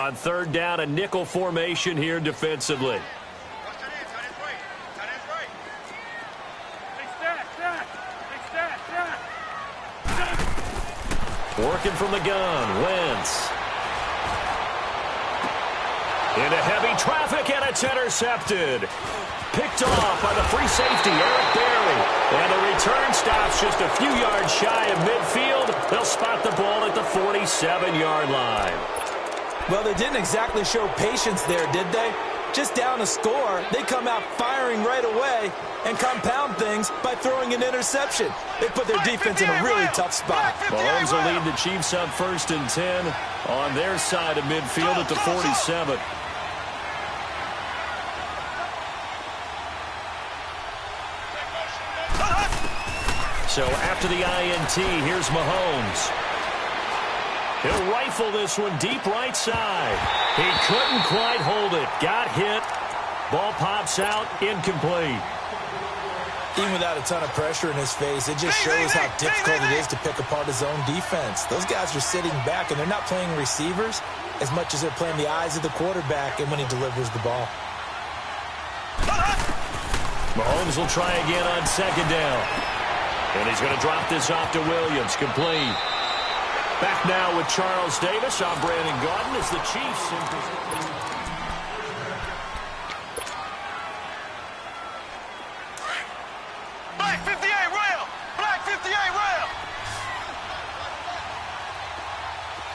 On third down, a nickel formation here defensively. Working from the gun, Wentz. Into heavy traffic, and it's intercepted. Picked off by the free safety, Eric Berry. And the return stops just a few yards shy of midfield. They'll spot the ball at the 47-yard line. Well, they didn't exactly show patience there, did they? Just down a score, they come out firing right away and compound things by throwing an interception. They put their defense in a really tough spot. Mahomes will lead the Chiefs up 1st and 10 on their side of midfield at the 47. So after the INT, here's Mahomes. He'll rifle this one deep right side. He couldn't quite hold it. Got hit. Ball pops out. Incomplete. Even without a ton of pressure in his face, it just shows how difficult it is to pick apart his own defense. Those guys are sitting back, and they're not playing receivers as much as they're playing the eyes of the quarterback and when he delivers the ball. Mahomes will try again on 2nd down. And he's going to drop this off to Williams. Complete. Back now with Charles Davis. I'm Brandon Gaudin as the Chiefs in position. Black 58 rail! Black 58 rail!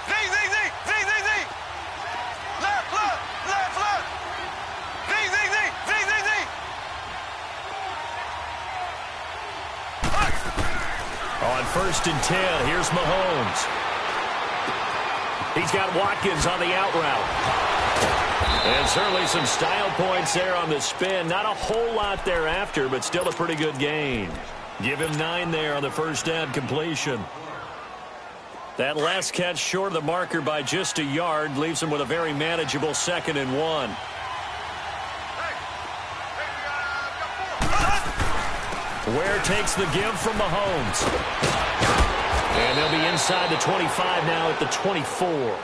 Z, Z, Z! Z, Z, Z! Left, left! Left, left! Z, Z, Z! Z, Z, Z! On 1st and 10, here's Mahomes. He's got Watkins on the out route. And certainly some style points there on the spin. Not a whole lot thereafter, but still a pretty good gain. Give him 9 there on the 1st down completion. That last catch short of the marker by just a yard leaves him with a very manageable 2nd and 1. Ware takes the give from Mahomes. And they'll be inside the 25 now at the 24.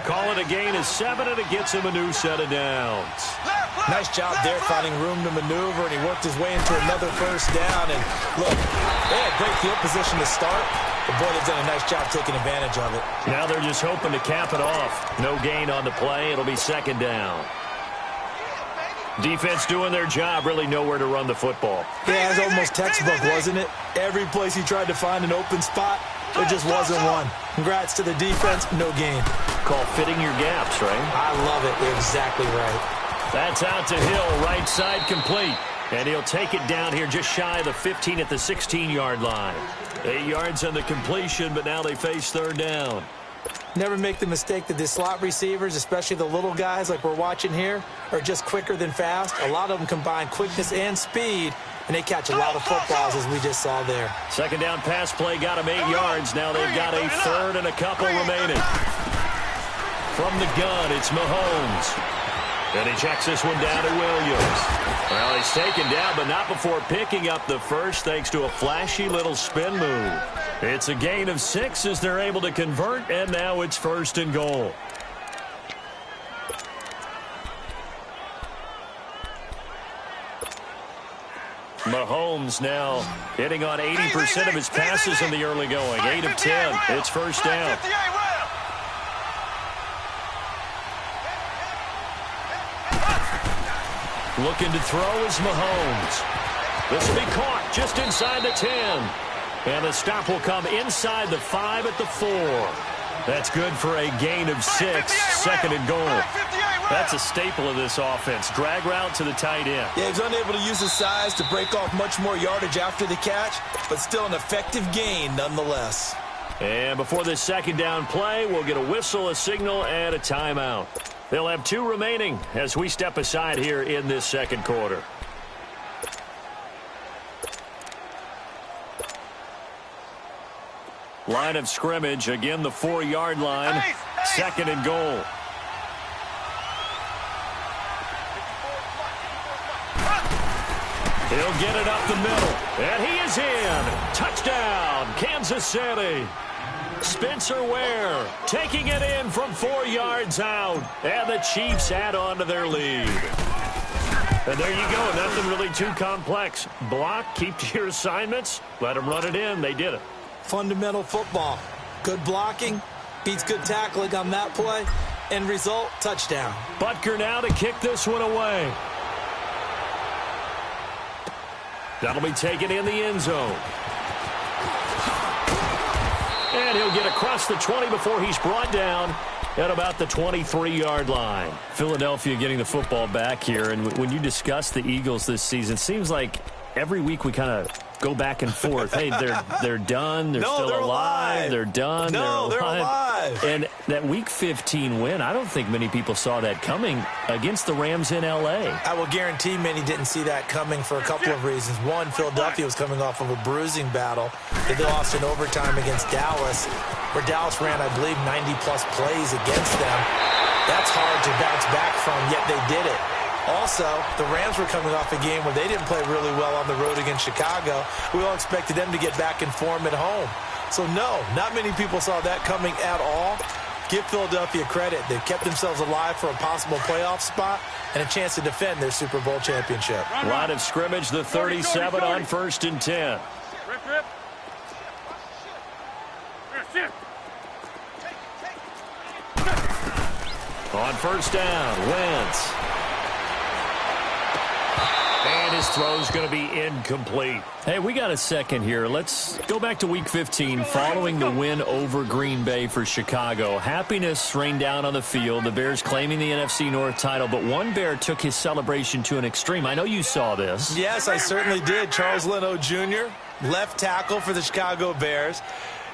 Call it a gain of 7, and it gets him a new set of downs. Nice job there finding room to maneuver, and he worked his way into another 1st down. And look, they had great field position to start, but boy, they've done a nice job taking advantage of it. Now they're just hoping to cap it off. No gain on the play. It'll be 2nd down. Defense doing their job, really nowhere to run the football. Yeah, it was almost textbook, wasn't it? Every place he tried to find an open spot, there just wasn't one. Congrats to the defense, no gain. Call fitting your gaps, right? I love it. You're exactly right. That's out to Hill, right side complete. And he'll take it down here just shy of the 15 at the 16-yard line. 8 yards on the completion, but now they face 3rd down. Never make the mistake that the slot receivers, especially the little guys like we're watching here, are just quicker than fast. A lot of them combine quickness and speed, and they catch a lot of footballs, as we just saw there. 2nd down pass play got him 8 yards. Now they've got a 3rd and a couple remaining. From the gun, it's Mahomes. And he checks this one down to Williams. Well, he's taken down, but not before picking up the first thanks to a flashy little spin move. It's a gain of 6 as they're able to convert, and now it's 1st and goal. Mahomes now hitting on 80% of his passes in the early going. 8 of 10. It's 1st down. Looking to throw is Mahomes. This will be caught just inside the 10. And the stop will come inside the 5 at the 4. That's good for a gain of 6. 2nd and goal. That's a staple of this offense. Drag route to the tight end. Yeah, he's unable to use his size to break off much more yardage after the catch, but still an effective gain nonetheless. And before this 2nd down play, we'll get a whistle, a signal, and a timeout. They'll have 2 remaining as we step aside here in this 2nd quarter. Line of scrimmage, again the 4-yard line, 2nd and goal. He'll get it up the middle, and he is in. Touchdown, Kansas City. Spencer Ware taking it in from 4 yards out. And the Chiefs add on to their lead. And there you go. Nothing really too complex. Block, keep to your assignments, let them run it in. They did it. Fundamental football. Good blocking beats good tackling on that play. End result, touchdown. Butker now to kick this one away. That'll be taken in the end zone. And he'll get across the 20 before he's brought down at about the 23-yard line. Philadelphia getting the football back here. And when you discuss the Eagles this season, it seems like every week we kind of go back and forth. Hey, they're done. They're still alive. They're done. They're alive. And that Week 15 win, I don't think many people saw that coming against the Rams in L.A. I will guarantee many didn't see that coming for a couple of reasons. One, Philadelphia was coming off of a bruising battle. They lost in overtime against Dallas, where Dallas ran, I believe, 90-plus plays against them. That's hard to bounce back from, yet they did it. Also, the Rams were coming off a game where they didn't play really well on the road against Chicago. We all expected them to get back in form at home. So, no, not many people saw that coming at all. Give Philadelphia credit. They've kept themselves alive for a possible playoff spot and a chance to defend their Super Bowl championship. Line of scrimmage, the 37 on 1st and 10. Rip. On 1st down, Wentz. And his throw's going to be incomplete. Hey, we got a second here. Let's go back to Week 15 following the win over Green Bay for Chicago. Happiness rained down on the field. The Bears claiming the NFC North title, but one Bear took his celebration to an extreme. I know you saw this. Yes, I certainly did. Charles Leno Jr., left tackle for the Chicago Bears,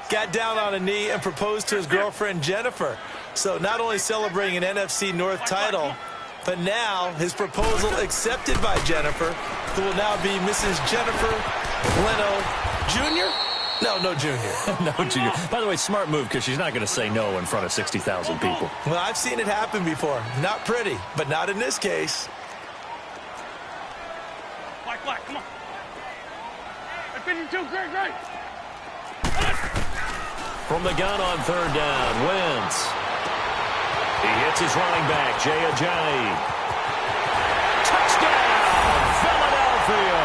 got down on a knee and proposed to his girlfriend Jennifer. So not only celebrating an NFC North title, but now his proposal accepted by Jennifer, who will now be Mrs. Jennifer Leno Jr.? No Jr. No Jr. By the way, smart move, because she's not going to say no in front of 60,000 people. Well, I've seen it happen before. Not pretty, but not in this case. Black, come on. I've been too great. From the gun on 3rd down, Wentz. He hits his running back, Jay Ajayi. Touchdown, Philadelphia.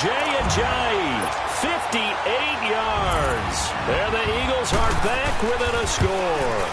Jay Ajayi, 58 yards. And the Eagles are back within a score.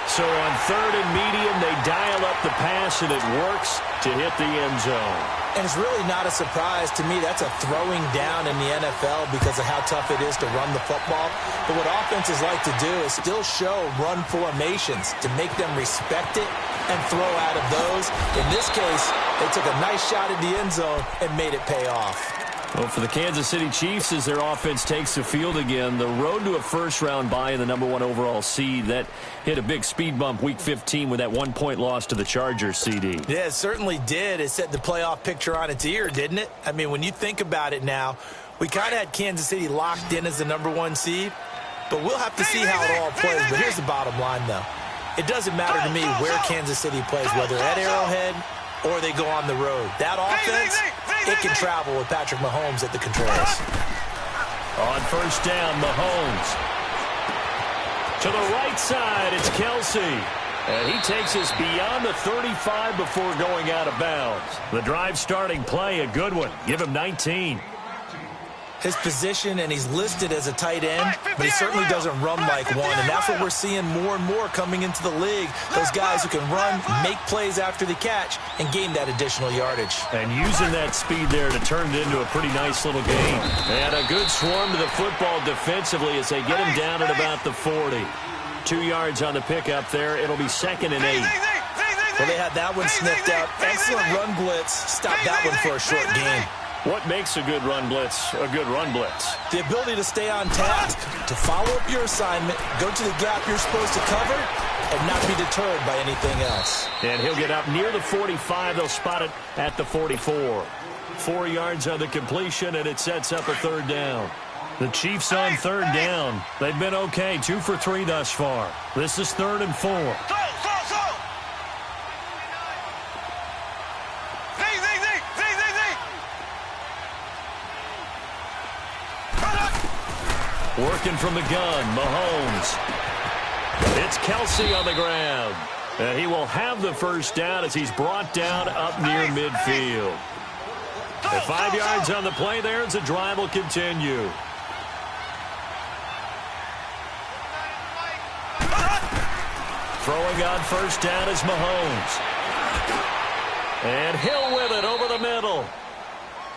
So on 3rd and medium, they dial up the pass, and it works to hit the end zone. And it's really not a surprise to me. That's a throwing down in the NFL because of how tough it is to run the football. But what offenses like to do is still show run formations to make them respect it and throw out of those. In this case, they took a nice shot at the end zone and made it pay off. Well, for the Kansas City Chiefs, as their offense takes the field again, the road to a first-round bye in the #1 overall seed, that hit a big speed bump Week 15 with that 1-point loss to the Chargers, CD. Yeah, it certainly did. It set the playoff picture on its ear, didn't it? I mean, when you think about it now, we kind of had Kansas City locked in as the #1 seed, but we'll have to see how it all plays. But here's the bottom line, though. It doesn't matter to me where Kansas City plays, whether at Arrowhead or they go on the road. That offense, it can travel with Patrick Mahomes at the controls. On 1st down, Mahomes. To the right side, it's Kelsey. And he takes us beyond the 35 before going out of bounds. The drive starting play, a good one. Give him 19. His position, and he's listed as a tight end, but he certainly doesn't run like one, and that's what we're seeing more and more coming into the league. Those guys who can run, make plays after the catch, and gain that additional yardage. And using that speed there to turn it into a pretty nice little game. And a good swarm to the football defensively as they get him down at about the 40. 2 yards on the pickup there. It'll be 2nd and 8. Well, they had that one sniffed out. Excellent run blitz. Stopped that one for a short gain. What makes a good run blitz a good run blitz? The ability to stay on task, to follow up your assignment, go to the gap you're supposed to cover, and not be deterred by anything else. And he'll get up near the 45. They'll spot it at the 44. 4 yards on the completion, and it sets up a 3rd down. The Chiefs on 3rd down. They've been okay, 2 for 3 thus far. This is 3rd and 4. Working from the gun, Mahomes. It's Kelsey on the ground. And he will have the first down as he's brought down up near midfield. At 5 yards on the play there, as the drive will continue. Throwing on first down is Mahomes. And Hill with it over the middle.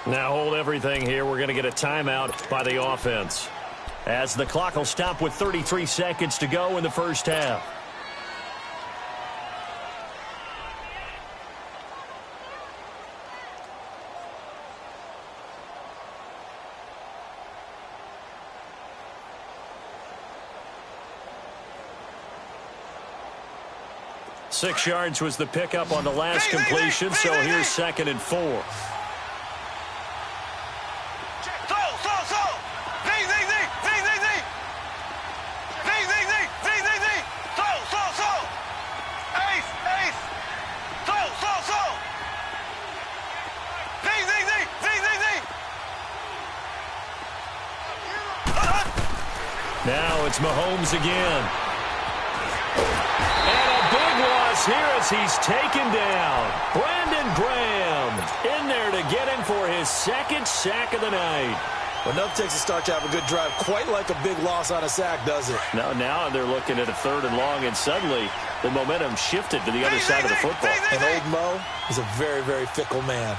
Now hold everything here. We're going to get a timeout by the offense, as the clock will stop with 33 seconds to go in the first half. Six yards was the pickup on the last completion, so here's 2nd and 4. Now it's Mahomes again. And a big loss here as he's taken down. Brandon Graham in there to get him for his 2nd sack of the night. Well, nothing takes a start to have a good drive quite like a big loss on a sack, does it? Now they're looking at a 3rd and long, and suddenly the momentum shifted to the other side of the football. And old Mo is a very, very fickle man.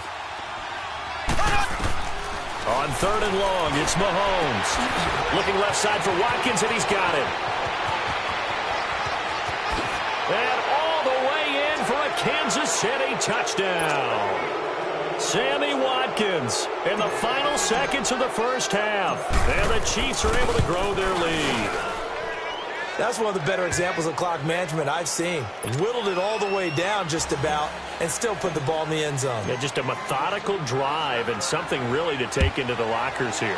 On 3rd and long, it's Mahomes. Looking left side for Watkins, and he's got it. And all the way in for a Kansas City touchdown. Sammy Watkins in the final seconds of the first half. And the Chiefs are able to grow their lead. That's one of the better examples of clock management I've seen. Whittled it all the way down just about and still put the ball in the end zone. Yeah, just a methodical drive and something really to take into the lockers here.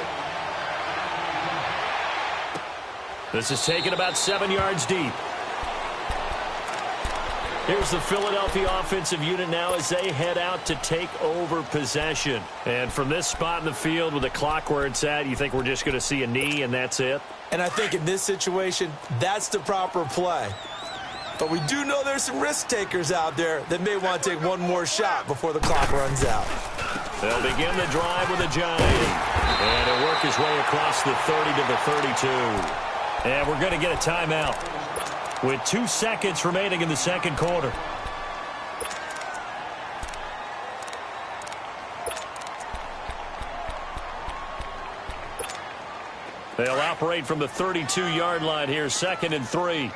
This is taken about 7 yards deep. Here's the Philadelphia offensive unit now as they head out to take over possession. And from this spot in the field with the clock where it's at, you think we're just going to see a knee and that's it? And I think in this situation, that's the proper play. But we do know there's some risk takers out there that may want to take one more shot before the clock runs out. They'll begin the drive with a giant. And it'll work his way across the 30 to the 32. And we're going to get a timeout with 2 seconds remaining in the second quarter. They'll operate from the 32-yard line here, 2nd and 3.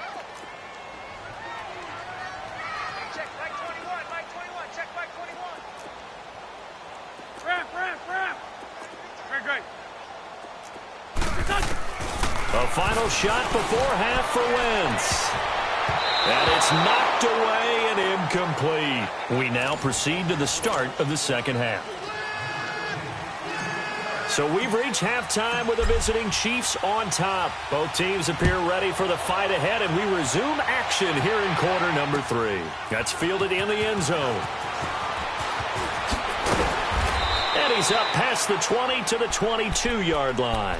Check back 21, back 21, check back 21. Ramp. Great. A final shot before half for Wentz. And it's knocked away and incomplete. We now proceed to the start of the second half. So we've reached halftime with the visiting Chiefs on top. Both teams appear ready for the fight ahead, and we resume action here in quarter number 3. That's fielded in the end zone. And he's up past the 20 to the 22-yard line.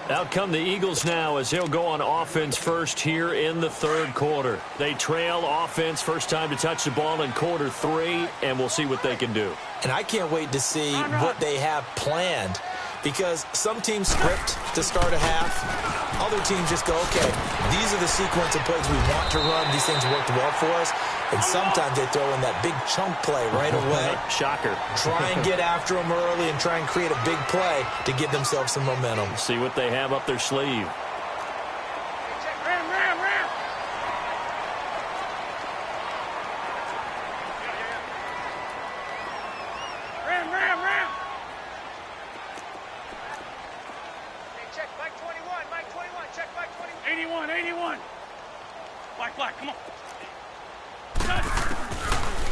Out come the Eagles now as they'll go on offense first here in the third quarter. They trail offense, first time to touch the ball in quarter 3, and we'll see what they can do. And I can't wait to see what they have planned, because some teams script to start a half. Other teams just go, okay, these are the sequence of plays we want to run. These things worked well for us. And sometimes they throw in that big chunk play right away. Shocker. Try and get after them early and try and create a big play to give themselves some momentum. See what they have up their sleeve. Ram. Ram. Hey, check back 21, check back 21. 81. Black, come on.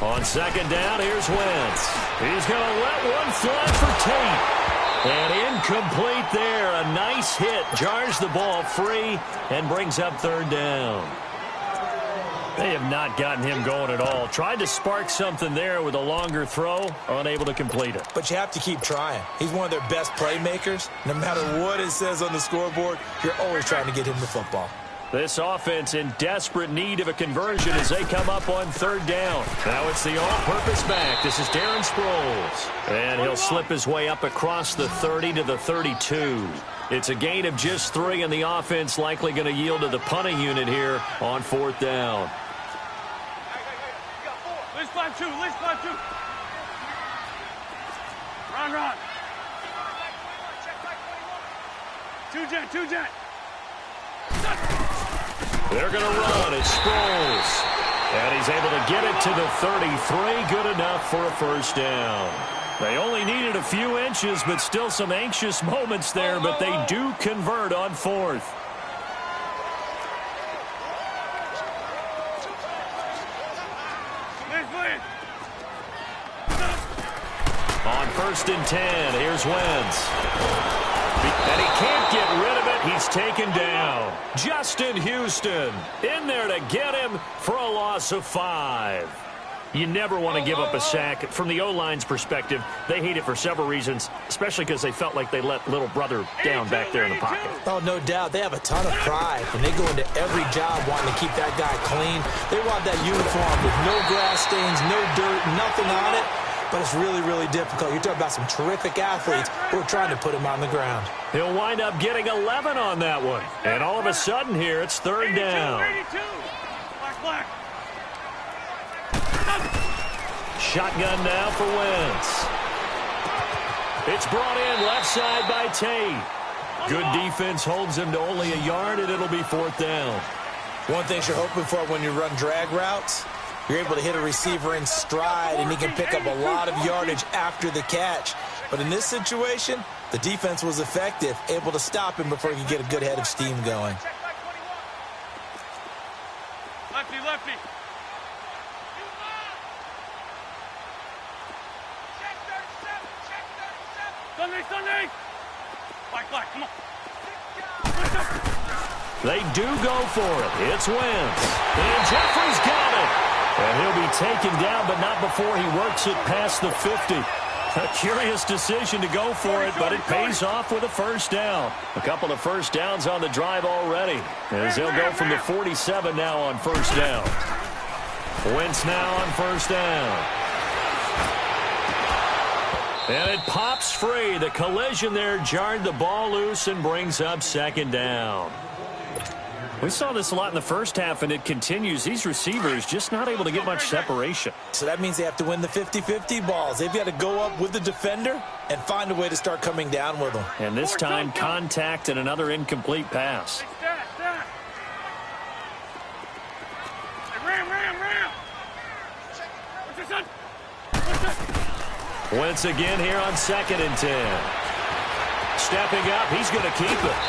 On second down, here's Wentz. He's going to let one fly for Tate. And incomplete there. A nice hit. Jars the ball free and brings up third down. They have not gotten him going at all. Tried to spark something there with a longer throw, unable to complete it. But you have to keep trying. He's one of their best playmakers. No matter what it says on the scoreboard, you're always trying to get him the football. This offense in desperate need of a conversion as they come up on third down. Now it's the all-purpose back. This is Darren Sproles. And he'll slip his way up across the 30 to the 32. It's a gain of just 3, and the offense likely going to yield to the punting unit here on fourth down. Let's climb two. Let's climb two. Run. Two jet. They're going to run. It's Sproles. And he's able to get it to the 33. Good enough for a first down. They only needed a few inches, but still some anxious moments there, but they do convert on fourth. On 1st and 10, here's Wentz. And he can't get rid of it. He's taken down. Justin Houston in there to get him for a loss of 5. You never want to give up a sack. From the O-line's perspective, they hate it for several reasons, especially because they felt like they let little brother down back there in the pocket. Oh, no doubt. They have a ton of pride, and they go into every job wanting to keep that guy clean. They want that uniform with no grass stains, no dirt, nothing on it. But it's really, really difficult. You're talking about some terrific athletes who are trying to put him on the ground. He'll wind up getting 11 on that one. And all of a sudden here, it's third down. Black. Shotgun now for Wentz. It's brought in left side by Tate. Good defense holds him to only a yard, and it'll be fourth down. One thing you're hoping for when you run drag routes, you're able to hit a receiver in stride, and he can pick up a lot of yardage after the catch. But in this situation, the defense was effective, able to stop him before he could get a good head of steam going. Lefty. Sunday. Black, come on. They do go for it. It's Wentz. And Jeffrey's got it. And he'll be taken down, but not before he works it past the 50. A curious decision to go for it, but it pays off with a first down. A couple of first downs on the drive already, as they'll go from the 47 now on first down. Wentz now on first down. And it pops free. The collision there jarred the ball loose and brings up second down. We saw this a lot in the first half, and it continues. These receivers just not able to get much separation. So that means they have to win the 50-50 balls. They've got to go up with the defender and find a way to start coming down with them. And this time, contact and another incomplete pass. Ram. What's your son? Wentz again here on 2nd and 10. Stepping up, he's going to keep it.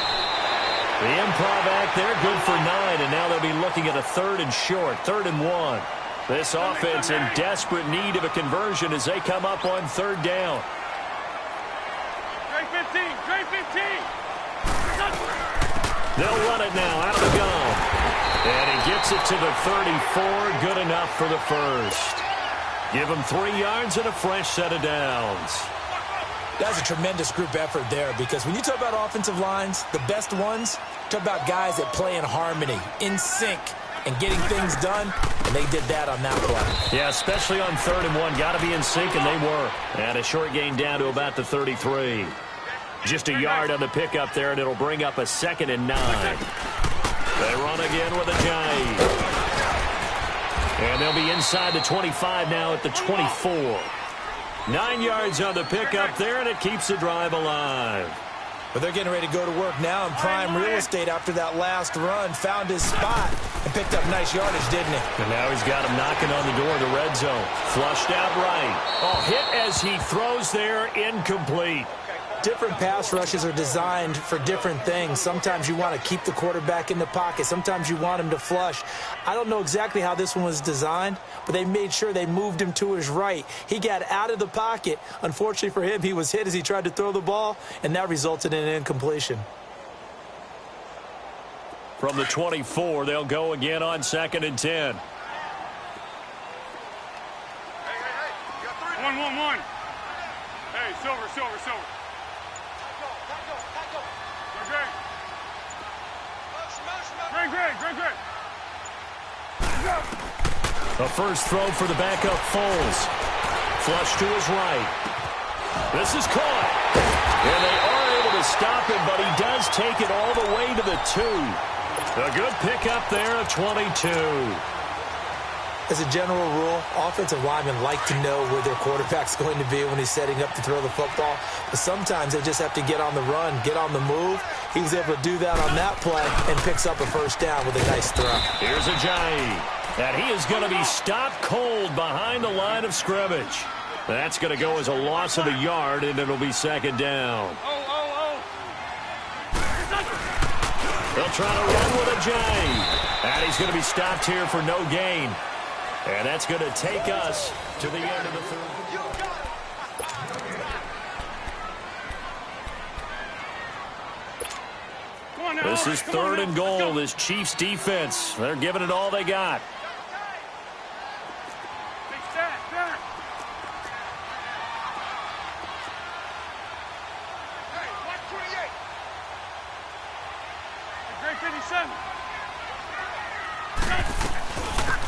The improv act there, good for 9, and now they'll be looking at a 3rd and short, 3rd and 1. This offense in desperate need of a conversion as they come up on 3rd down. Trey 15. They'll run it now out of the gun. And he gets it to the 34, good enough for the first. Give him 3 yards and a fresh set of downs. That's a tremendous group effort there, because when you talk about offensive lines, the best ones, talk about guys that play in harmony, in sync, and getting things done, and they did that on that play. Yeah, especially on 3rd and 1. Got to be in sync, and they were. And a short gain down to about the 33. Just a yard on the pickup there, and it'll bring up a 2nd and 9. They run again with a jive. And they'll be inside the 25 now at the 24. 9 yards on the pickup there, and it keeps the drive alive. But they're getting ready to go to work now in prime real estate after that last run. Found his spot and picked up nice yardage, didn't he? And now he's got him knocking on the door of the red zone. Flushed out right. Oh, hit as he throws there, incomplete. Different pass rushes are designed for different things. Sometimes you want to keep the quarterback in the pocket. Sometimes you want him to flush. I don't know exactly how this one was designed, but they made sure they moved him to his right. He got out of the pocket. Unfortunately for him, he was hit as he tried to throw the ball, and that resulted in an incompletion. From the 24, they'll go again on 2nd and 10. One. Hey, silver. Great. A first throw for the backup Foles. Flush to his right. This is caught. And they are able to stop him, but he does take it all the way to the 2. A good pickup there of 22. As a general rule, offensive linemen like to know where their quarterback's going to be when he's setting up to throw the football. But sometimes they just have to get on the run, get on the move. He was able to do that on that play and picks up a first down with a nice throw. Here's Ajayi. And he is going to be stopped cold behind the line of scrimmage. That's going to go as a loss of a yard, and it'll be 2nd down. They'll try to run with Ajayi. And he's going to be stopped here for no gain. And that's going to take us to the end of the third. This is 3rd and goal. This Chiefs defense, they're giving it all they got.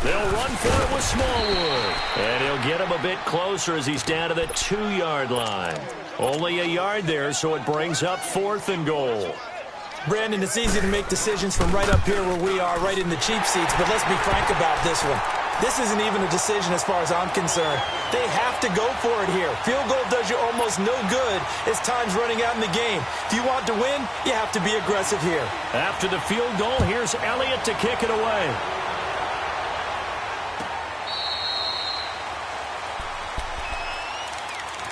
They'll run for it with Smallwood. And he'll get him a bit closer as he's down to the 2-yard line. Only a yard there, so it brings up 4th and goal. Brandon, it's easy to make decisions from right up here where we are, right in the cheap seats, but let's be frank about this one. This isn't even a decision as far as I'm concerned. They have to go for it here. Field goal does you almost no good as time's running out in the game. If you want to win, you have to be aggressive here. After the field goal, here's Elliott to kick it away.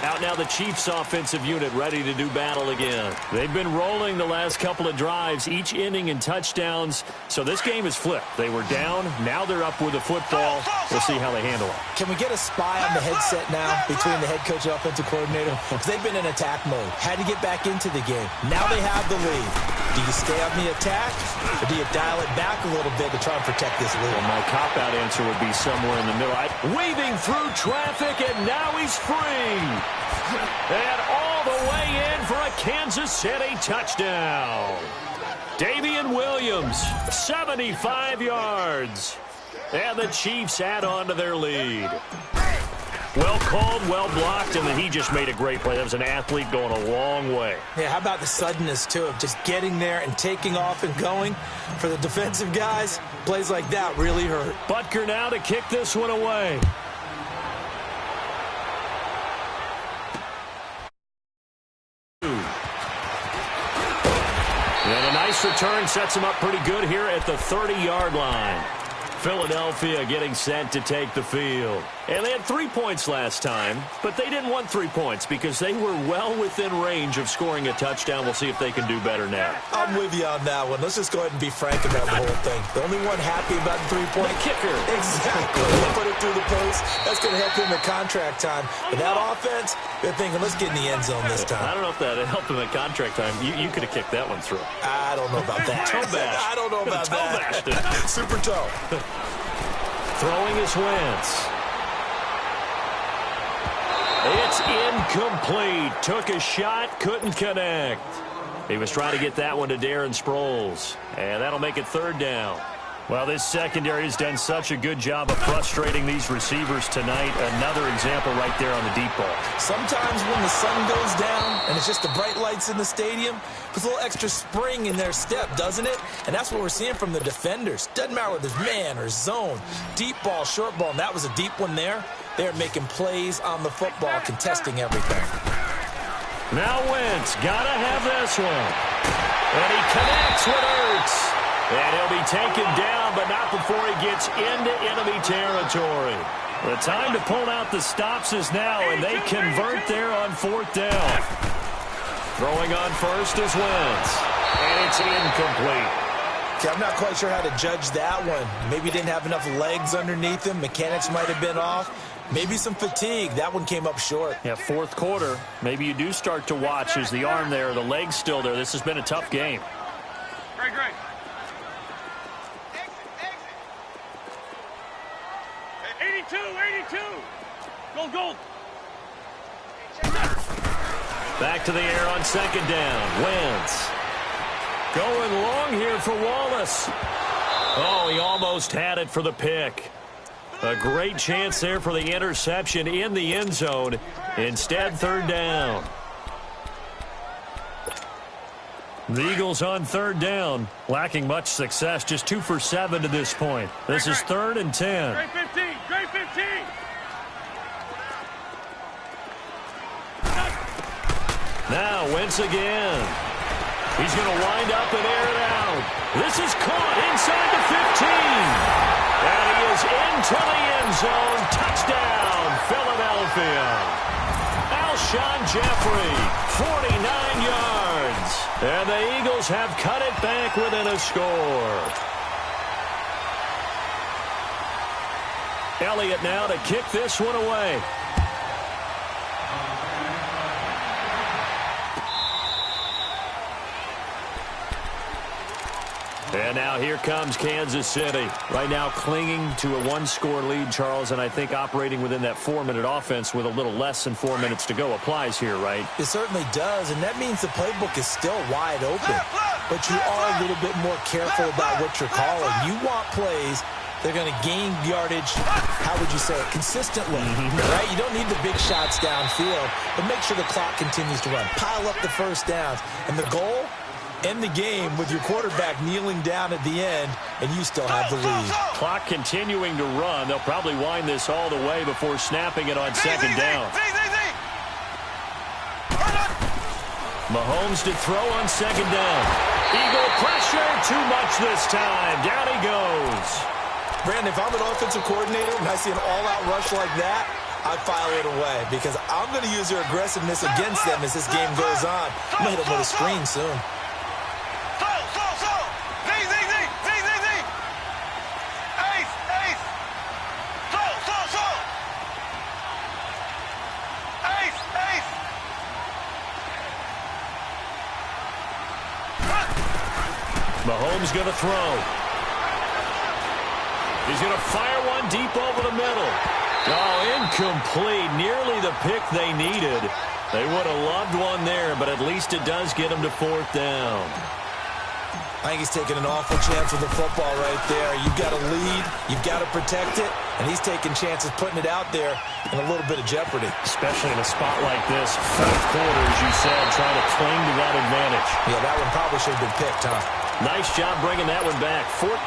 Out now the Chiefs offensive unit ready to do battle again. They've been rolling the last couple of drives, each inning in touchdowns. So this game is flipped. They were down. Now they're up with the football. We'll see how they handle it. Can we get a spy on the headset now between the head coach and offensive coordinator? Because they've been in attack mode. Had to get back into the game. Now they have the lead. Do you stay on the attack or do you dial it back a little bit to try and protect this lead? Well, my cop-out answer would be somewhere in the middle. Weaving through traffic, and now he's free. And all the way in for a Kansas City touchdown. Davian Williams, 75 yards. And the Chiefs add on to their lead. Well called, well blocked, and then he just made a great play. That was an athlete going a long way. Yeah, how about the suddenness, too, of just getting there and taking off and going? For the defensive guys, plays like that really hurt. Butker now to kick this one away. And a nice return sets him up pretty good here at the 30-yard line. Philadelphia getting set to take the field. And they had 3 points last time, but they didn't want 3 points because they were well within range of scoring a touchdown. We'll see if they can do better now. I'm with you on that one. Let's just go ahead and be frank about the whole thing. The only one happy about the three-point kicker. Exactly. Put it through the post. That's going to help him at contract time. But that offense, they're thinking, let's get in the end zone this time. I don't know if that helped him at contract time. You could have kicked that one through. I don't know about that. Toe bash. I don't know about that. Super toe. Throwing is Wentz. It's incomplete. Took a shot, couldn't connect. He was trying to get that one to Darren Sproles. And that'll make it 3rd down. Well, this secondary has done such a good job of frustrating these receivers tonight. Another example right there on the deep ball. Sometimes when the sun goes down and it's just the bright lights in the stadium, puts a little extra spring in their step, doesn't it? And that's what we're seeing from the defenders. Doesn't matter whether it's man or zone. Deep ball, short ball, and that was a deep one there. They're making plays on the football, contesting everything. Now Wentz, gotta have this one. And he connects with Ertz. And he'll be taken down, but not before he gets into enemy territory. The time to pull out the stops is now, and they convert there on 4th down. Throwing on first is Wentz. And it's incomplete. Okay, I'm not quite sure how to judge that one. Maybe he didn't have enough legs underneath him. Mechanics might have been off. Maybe some fatigue. That one came up short. Yeah, 4th quarter. Maybe you do start to watch. Is the arm there, the leg's still there. This has been a tough game. Great. 82, 82. Gold. Back to the air on second down. Wentz. Going long here for Wallace. Oh, he almost had it for the pick. A great chance there for the interception in the end zone. Instead, third down. The Eagles on third down, lacking much success, just 2 for 7 to this point. This is 3rd and 10. Great 15, great 15. Now Wentz again. He's going to wind up and air it out. This is caught inside the 15. And he is into the end zone. Touchdown, Philadelphia. Alshon Jeffrey, 49 yards. And the Eagles have cut it back within a score. Elliott now to kick this one away. And now here comes Kansas City. Right now clinging to a 1-score lead, Charles, and I think operating within that 4-minute offense with a little less than 4 minutes to go applies here, right? It certainly does, and that means the playbook is still wide open. But you are a little bit more careful about what you're calling. You want plays that are going to gain yardage, how would you say it, consistently, right? You don't need the big shots downfield, but make sure the clock continues to run. Pile up the first downs. And the goal? End the game with your quarterback kneeling down at the end, and you still have the lead. Clock continuing to run. They'll probably wind this all the way before snapping it on second down. Mahomes to throw on second down. Eagle pressure, too much this time. Down he goes. Brandon, if I'm an offensive coordinator and I see an all-out rush like that, I file it away because I'm going to use their aggressiveness against them as this game goes on. I'm going to hit them with a screen soon. Mahomes going to throw. He's going to fire one deep over the middle. Oh, incomplete. Nearly the pick they needed. They would have loved one there, but at least it does get them to 4th down. I think he's taking an awful chance with the football right there. You've got to lead. You've got to protect it. And he's taking chances putting it out there in a little bit of jeopardy. Especially in a spot like this. 4th quarter, as you said, trying to cling to that advantage. Yeah, that one probably should have been picked, huh? Nice job bringing that one back. 14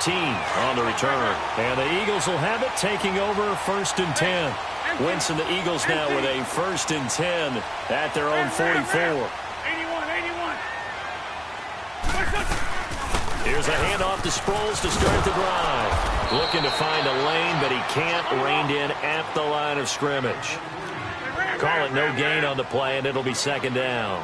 on the return. And the Eagles will have it taking over 1st and 10. Wentz and the Eagles now with a 1st and 10 at their own 44. 81. Here's a handoff to Sproles to start the drive. Looking to find a lane, but he can't. Reined in at the line of scrimmage. Call it no gain on the play, and it'll be 2nd down.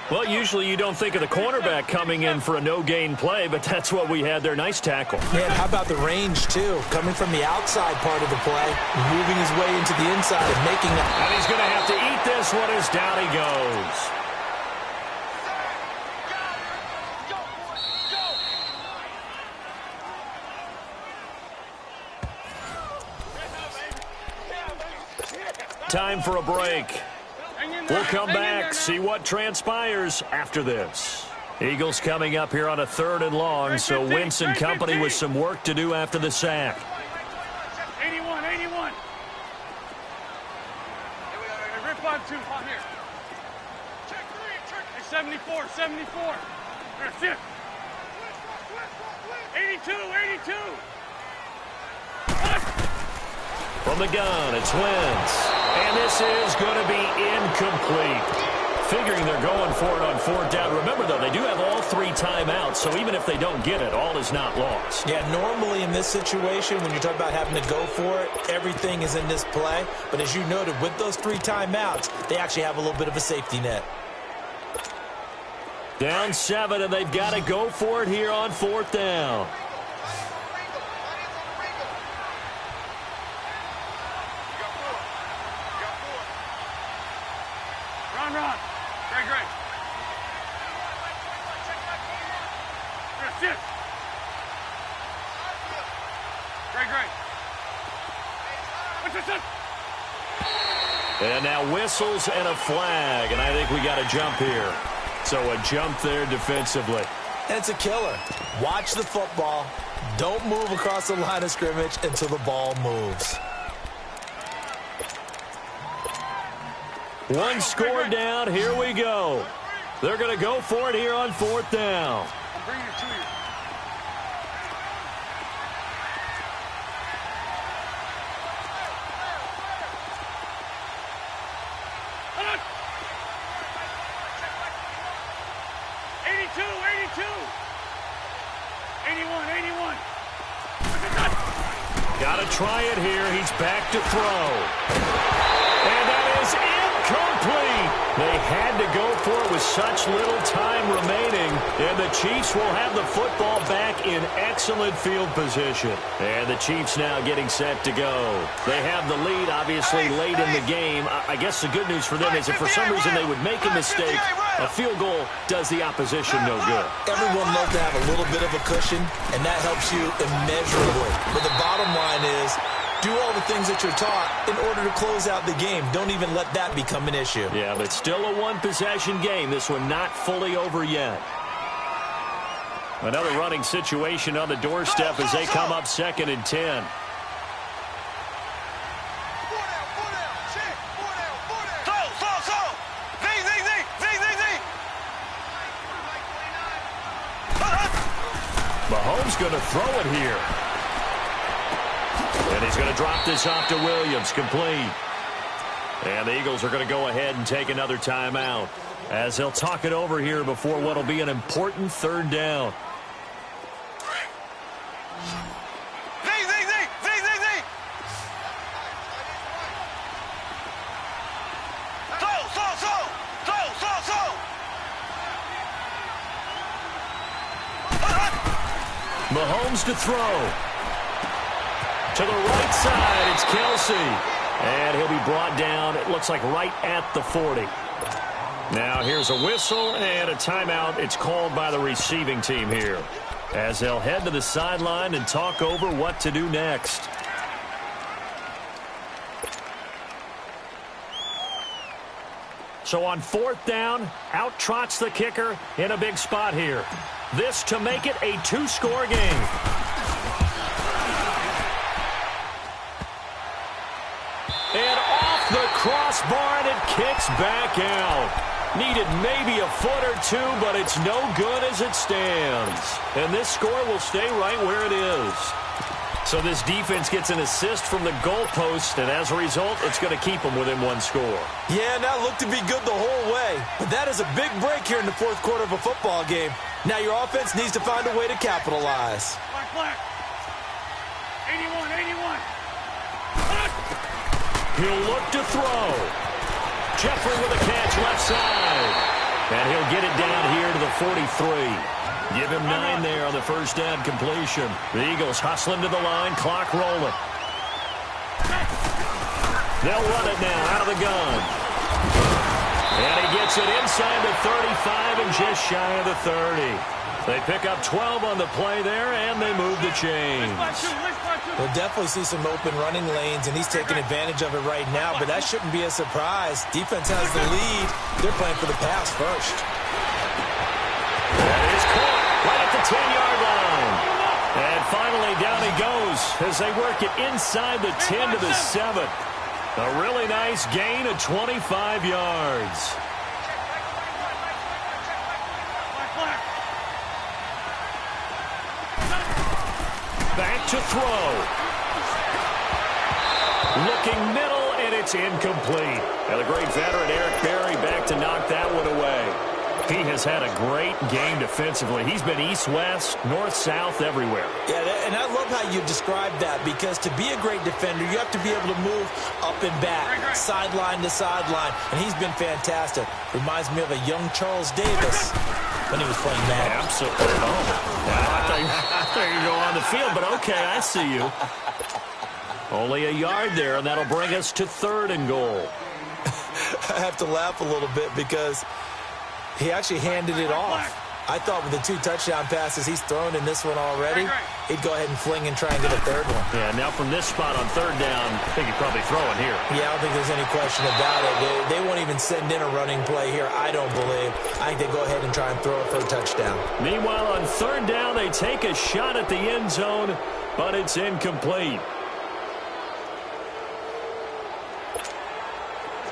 Well, usually you don't think of the cornerback coming in for a no-gain play, but that's what we had there. Nice tackle. Man, how about the range, too? Coming from the outside part of the play, moving his way into the inside and making it. And he's going to have to eat this one as down he goes. Time for a break. We'll come back, see what transpires after this. Eagles coming up here on a 3rd and long, so Wentz and company with some work to do after the sack. 81. Hey, rip on 2 on here. Check 3. Hey, 74. That's it. 82. From the gun, it's Wentz. And this is going to be incomplete. Figuring they're going for it on 4th down. Remember, though, they do have all 3 timeouts, so even if they don't get it, all is not lost. Yeah, normally in this situation, when you're talking about having to go for it, everything is in this play. But as you noted, with those 3 timeouts, they actually have a little bit of a safety net. Down 7, and they've got to go for it here on 4th down. Run. Great. That's it. Great. And now whistles and a flag, and I think we got a jump here. So a jump there defensively. And it's a killer. Watch the football. Don't move across the line of scrimmage until the ball moves. One score down. Here we go. They're going to go for it here on 4th down. Bring it to you. Got to try it here. He's back to throw. And that is incomplete. They had to go for it with such little time remaining. And the Chiefs will have the football back in excellent field position. And the Chiefs now getting set to go. They have the lead, obviously, late in the game. I guess the good news for them is if for some reason they would make a mistake, a field goal does the opposition no good. Everyone loves to have a little bit of a cushion, and that helps you immeasurably. But the bottom line is, do all the things that you're taught in order to close out the game. Don't even let that become an issue. Yeah, but still a one-possession game. This one not fully over yet. Another running situation on the doorstep as they come up 2nd and 10. Mahomes going to throw it here. And he's going to drop this off to Williams, complete. And the Eagles are going to go ahead and take another timeout as they'll talk it over here before what will be an important 3rd down. Mahomes to throw. To the right side, it's Kelsey. And he'll be brought down, it looks like right at the 40. Now here's a whistle and a timeout. It's called by the receiving team here as they'll head to the sideline and talk over what to do next. So on 4th down, out trots the kicker in a big spot here. This to make it a 2-score game. And off the crossbar, and it kicks back out. Needed maybe a foot or two, but it's no good as it stands. And this score will stay right where it is. So this defense gets an assist from the goalpost, and as a result, it's going to keep them within 1 score. Yeah, that looked to be good the whole way. But that is a big break here in the 4th quarter of a football game. Now your offense needs to find a way to capitalize. Black. 81. He'll look to throw. Jeffrey with a catch left side. And he'll get it down here to the 43. Give him 9 there on the 1st down completion. The Eagles hustling to the line, clock rolling. They'll run it now out of the gun. And he gets it inside the 35 and just shy of the 30. They pick up 12 on the play there, and they move the chains. We'll definitely see some open running lanes, and he's taking advantage of it right now, but that shouldn't be a surprise. Defense has the lead. They're playing for the pass first. That is caught right at the 10-yard line. And finally, down he goes as they work it inside the 10 to the 7. A really nice gain of 25 yards. Back to throw. Looking middle, and it's incomplete. And the great veteran Eric Berry back to knock that one away. He has had a great game defensively. He's been east-west, north-south, everywhere. Yeah, and I love how you described that, because to be a great defender, you have to be able to move up and back, sideline to sideline, and he's been fantastic. Reminds me of a young Charles Davis when he was playing Madden. Absolutely. Oh, I thought you go on the field, but okay, I see you. Only a yard there, and that'll bring us to 3rd and goal. I have to laugh a little bit because he actually handed it off. I thought with the 2 touchdown passes he's thrown in this one already, he'd go ahead and fling and try and get a third one. Yeah, now from this spot on 3rd down, I think he'd probably throw it here. Yeah, I don't think there's any question about it. They won't even send in a running play here, I don't believe. I think they go ahead and try and throw it for a touchdown. Meanwhile, on 3rd down, they take a shot at the end zone, but it's incomplete.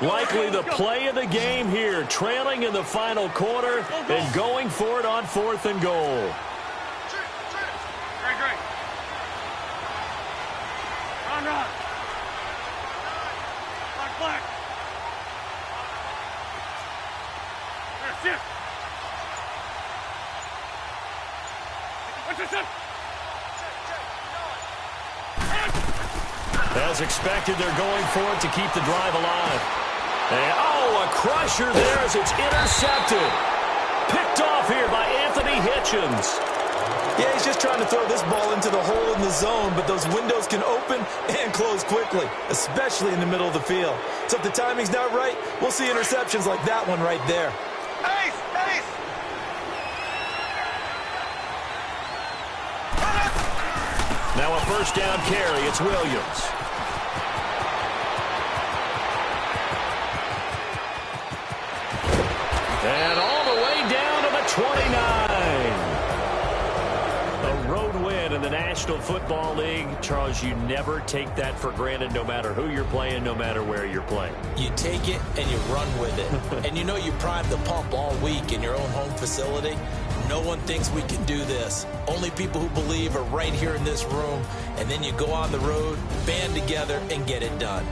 Likely the play of the game here, trailing in the final quarter and going for it on 4th and goal. Great. Run. Black. There, shift. What's this up? As expected, they're going for it to keep the drive alive. And, a crusher there as it's intercepted. Picked off here by Anthony Hitchens. Yeah, he's just trying to throw this ball into the hole in the zone, but those windows can open and close quickly, especially in the middle of the field. So if the timing's not right, we'll see interceptions like that one right there. Ace! Now a 1st down carry. It's Williams. And all the way down to the 29. A road win in the National Football League. Charles, you never take that for granted, no matter who you're playing, no matter where you're playing. You take it and you run with it. And you know you primed the pump all week in your own home facility. No one thinks we can do this. Only people who believe are right here in this room. And then you go on the road, band together, and get it done.